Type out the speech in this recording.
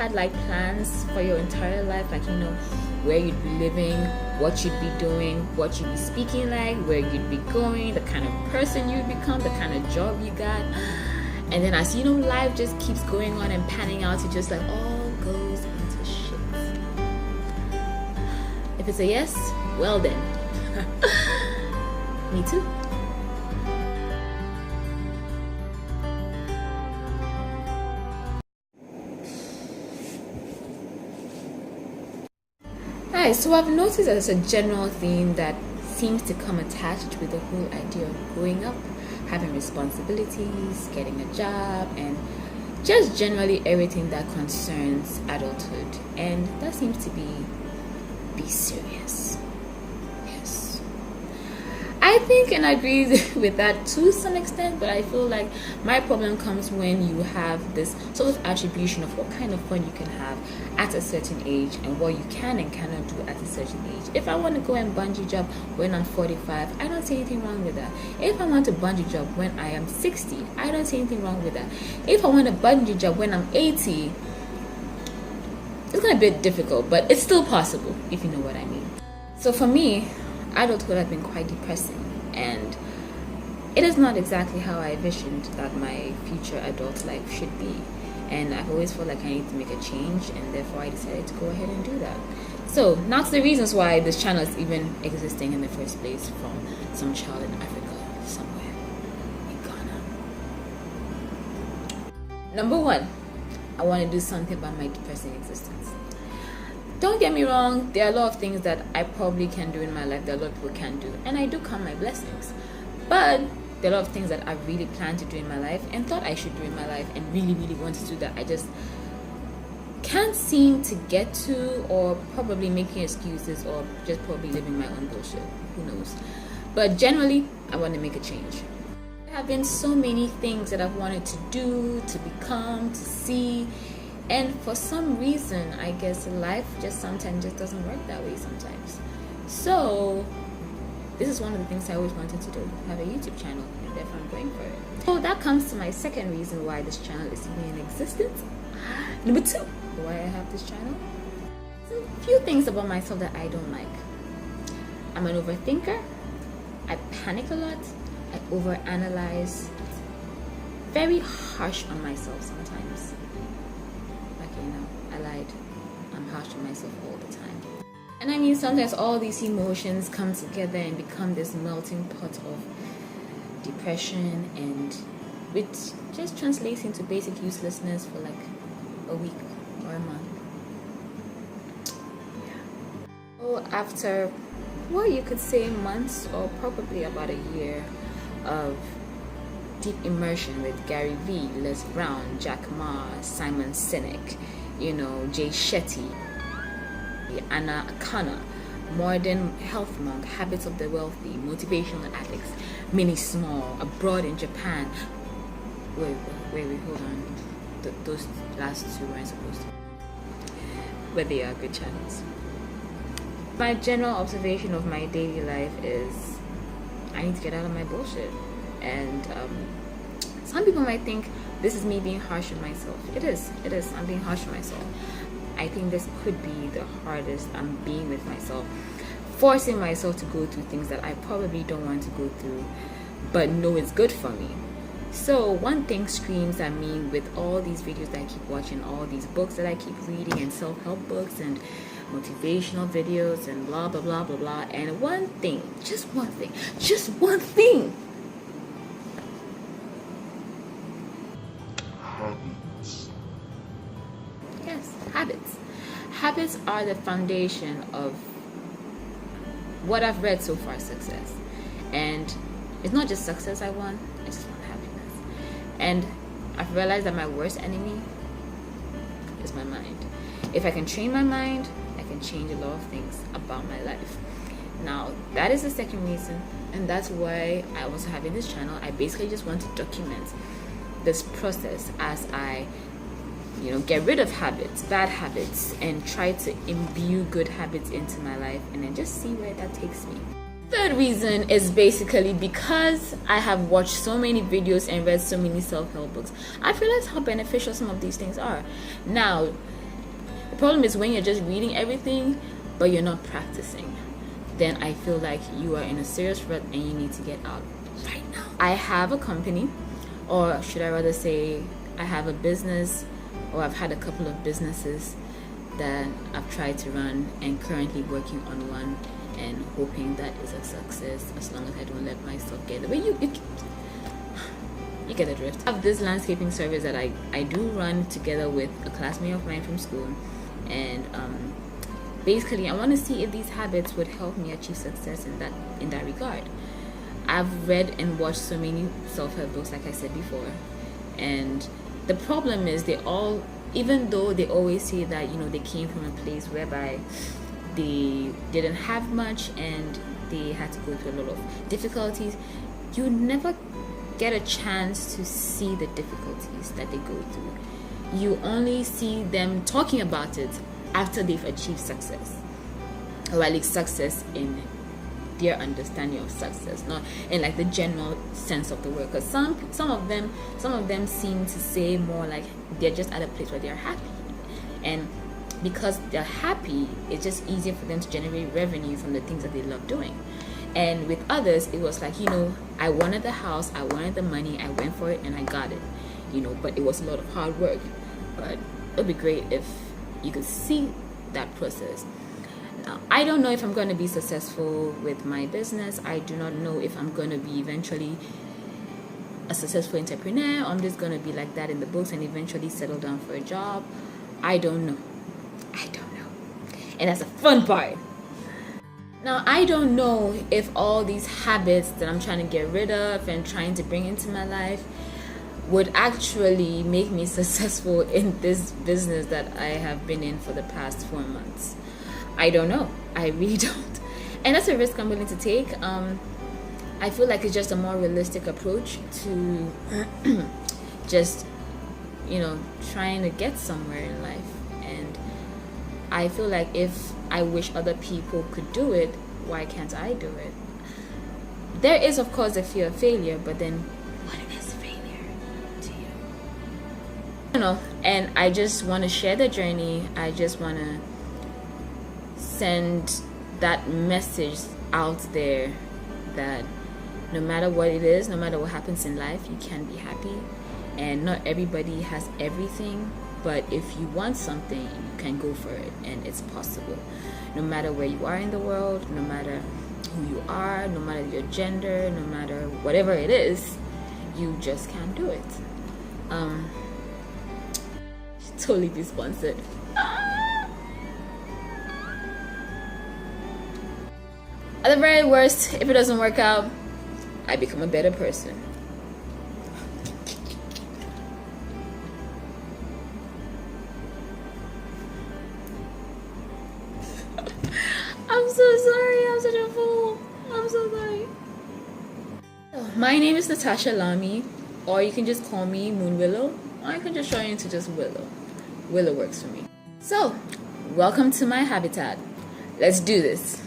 had like plans for your entire life, like, you know, where you'd be living, what you'd be doing, what you'd be speaking like, where you'd be going, the kind of person you'd become, the kind of job you got, and then as you know, life just keeps going on and panning out, it just like all goes into shit. If it's a yes, well then. Me too. Alright, so I've noticed there's a general theme that seems to come attached with the whole idea of growing up, having responsibilities, getting a job, and just generally everything that concerns adulthood. And that seems to be serious. Yes. I think and agree with that to some extent, but I feel like my problem comes when you have this sort of attribution of what kind of fun you can have at a certain age and what you can and cannot do at a certain age. If I want to go and bungee jump when I'm 45, I don't see anything wrong with that. If I want to bungee jump when I am 60, I don't see anything wrong with that. If I want to bungee jump when I'm 80, it's going to be a bit difficult, but it's still possible, if you know what I mean. So for me, adulthood has been quite depressing, and it is not exactly how I envisioned that my future adult life should be. And I've always felt like I need to make a change, and therefore I decided to go ahead and do that. So now to the reasons why this channel is even existing in the first place, from some child in Africa somewhere in Ghana. Number one, I want to do something about my depressing existence. Don't get me wrong, there are a lot of things that I probably can do in my life that a lot of people can't do, and I do count my blessings. But there are a lot of things that I really planned to do in my life and thought I should do in my life and really, really want to do that I just can't seem to get to, or probably making excuses, or just probably living my own bullshit. Who knows? But generally, I want to make a change. There have been so many things that I've wanted to do, to become, to see. And for some reason, I guess life just sometimes just doesn't work that way sometimes. So this is one of the things I always wanted to do, have a YouTube channel, and therefore I'm going for it. So that comes to my second reason why this channel is even in existence. Number two, why I have this channel. So a few things about myself that I don't like. I'm an overthinker. I panic a lot. I overanalyze. Very harsh on myself sometimes. I lied. I'm harsh on myself all the time. And I mean, sometimes all these emotions come together and become this melting pot of depression, and which just translates into basic uselessness for like a week or a month. Yeah. So after what you could say months, or probably about a year of deep immersion with Gary Vee, Les Brown, Jack Ma, Simon Sinek, you know, Jay Shetty, Anna Akana, Modern Health Monk, Habits of the Wealthy, Motivational Addicts, Mini Small, Abroad in Japan. Wait, hold on. Those last two weren't supposed to. But they are good channels. My general observation of my daily life is I need to get out of my bullshit. And some people might think this is me being harsh on myself. It is. I'm being harsh on myself. I think this could be the hardest I'm being with myself, forcing myself to go through things that I probably don't want to go through, but know it's good for me. So one thing screams at me with all these videos that I keep watching, all these books that I keep reading, and self-help books and motivational videos and blah blah blah blah blah, and one thing, just one thing habits. Habits are the foundation of what I've read so far, success. And it's not just success I want, I just want happiness. And I've realized that my worst enemy is my mind. If I can train my mind, I can change a lot of things about my life. Now, that is the second reason, and that's why I also have in this channel. I basically just want to document this process as I get rid of habits, bad habits, and try to imbue good habits into my life, and then just see where that takes me. Third reason is basically because I have watched so many videos and read so many self-help books. I've realized how beneficial some of these things are. Now, problem is when you're just reading everything, but you're not practicing. Then I feel like you are in a serious rut and you need to get out right now. I have a company, or should I rather say I have a business, or I've had a couple of businesses that I've tried to run, and currently working on one and hoping that is a success, as long as I don't let myself get away. You get the drift. I have this landscaping service that I do run together with a classmate of mine from school, and basically I want to see if these habits would help me achieve success in that regard. I've read and watched so many self-help books, like I said before, and the problem is they all, even though they always say that, you know, they came from a place whereby they didn't have much and they had to go through a lot of difficulties, you never get a chance to see the difficulties that they go through. You only see them talking about it after they've achieved success, or at least success in their understanding of success, not in like the general sense of the word. Because some of them seem to say more like they're just at a place where they're happy, and because they're happy, it's just easier for them to generate revenue from the things that they love doing. And with others, it was like, you know, I wanted the house, I wanted the money, I went for it and I got it, you know, but it was a lot of hard work. But it would be great if you could see that process. Now, I don't know if I'm going to be successful with my business. I do not know if I'm going to be eventually a successful entrepreneur, or I'm just going to be like that in the books and eventually settle down for a job. I don't know. And that's the fun part. Now, I don't know if all these habits that I'm trying to get rid of and trying to bring into my life would actually make me successful in this business that I have been in for the past 4 months. I don't know. I really don't. And that's a risk I'm willing to take. I feel like it's just a more realistic approach to just, you know, trying to get somewhere in life. And I feel like if I wish other people could do it, why can't I do it? There is, of course, a fear of failure, but then what is failure to you? You know, and I just want to share the journey. I just want to send that message out there that no matter what it is, no matter what happens in life, you can be happy. And not everybody has everything, but if you want something, you can go for it, and it's possible. No matter where you are in the world, no matter who you are, no matter your gender, no matter whatever it is, you just can do it. Totally be sponsored. At the very worst, if it doesn't work out, I become a better person. I'm so sorry, I'm such a fool. I'm so sorry. My name is Natasha Lamy, or you can just call me Moon Willow, or I can just shorten it to just Willow. Willow works for me. So, welcome to my habitat. Let's do this.